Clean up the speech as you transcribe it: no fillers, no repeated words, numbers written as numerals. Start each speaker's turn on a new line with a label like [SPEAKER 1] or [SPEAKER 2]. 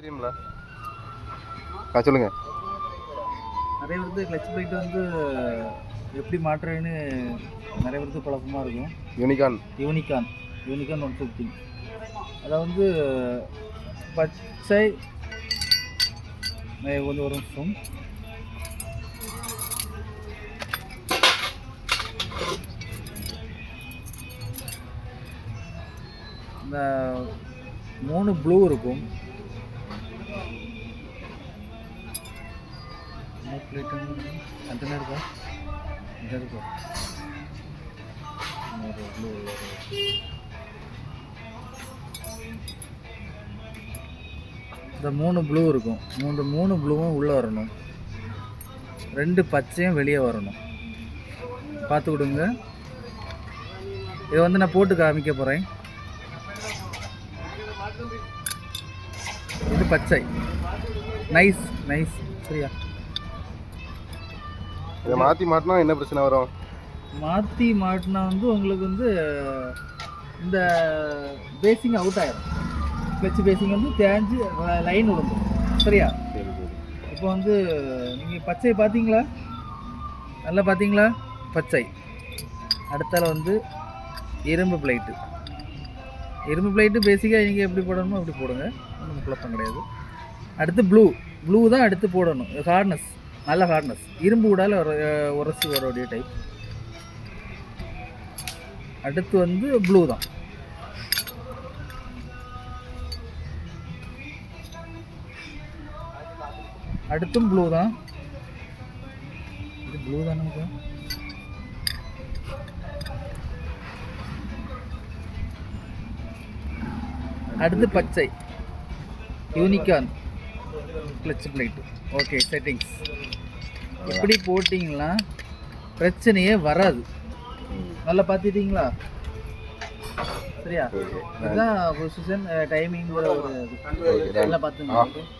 [SPEAKER 1] தெரியுங்களா? சொல்லுங்க.
[SPEAKER 2] நிறைய பேருக்கு கிளச் பிளேட் வந்து எப்படி மாற்றுறதுன்னு நிறைய பேருக்கு குழப்பமாக இருக்கும். யூனிகான் 150 அதை வந்து பச்சை வந்து ஒரு நிமிஷம். இந்த 3 ப்ளூ இருக்கும். அந்த இருக்கா இந்த இருக்கா ப்ளூ. இந்த 3 ப்ளூ இருக்கும். 3 ப்ளூவும் உள்ளே வரணும், 2 பச்சையும் வெளியே வரணும். பார்த்து கொடுங்க. இதை வந்து நான் போட்டு காமிக்க போகிறேன். இது பச்சை. Nice nice. சரியா?
[SPEAKER 1] இதை மாற்றி மாட்டினா என்ன பிரச்சனை வரும்?
[SPEAKER 2] மாற்றி மாட்டினா வந்து உங்களுக்கு வந்து இந்த பேசிங் அவுட் ஆயிடும். கிளச் பேசிங் வந்து தேஞ்சு லைன் விழுந்துடும். சரியா? இப்போ வந்து நீங்கள் பச்சை பார்த்தீங்களா? நல்லா பார்த்தீங்களா? பச்சை. அடுத்தால வந்து இரும்பு பிளேட்டு பேசிக்காக நீங்கள் எப்படி போடணுமோ அப்படி போடுங்க, ஒன்றும் குழப்பம் கிடையாது. அடுத்து ப்ளூ தான் அடுத்து போடணும். ஹார்ட்னஸ், நல்ல ஹார்ட்னஸ், இரும்பு கூடால உரசி வரக்கூடிய டைப். அடுத்து வந்து ப்ளூ தான். அடுத்தும் ப்ளூ தான். இது ப்ளூ தான் நமக்கு. அடுத்து பச்சை Unicorn clutch plate. Okay, settings இப்படி போட்டிங்கன்னா பிரச்சனையே வராது. நல்லா பார்த்துட்டீங்களா? சரியா? இதுதான் பொசிஷன், டைமிங் ஒரு நல்லா பார்த்துங்க.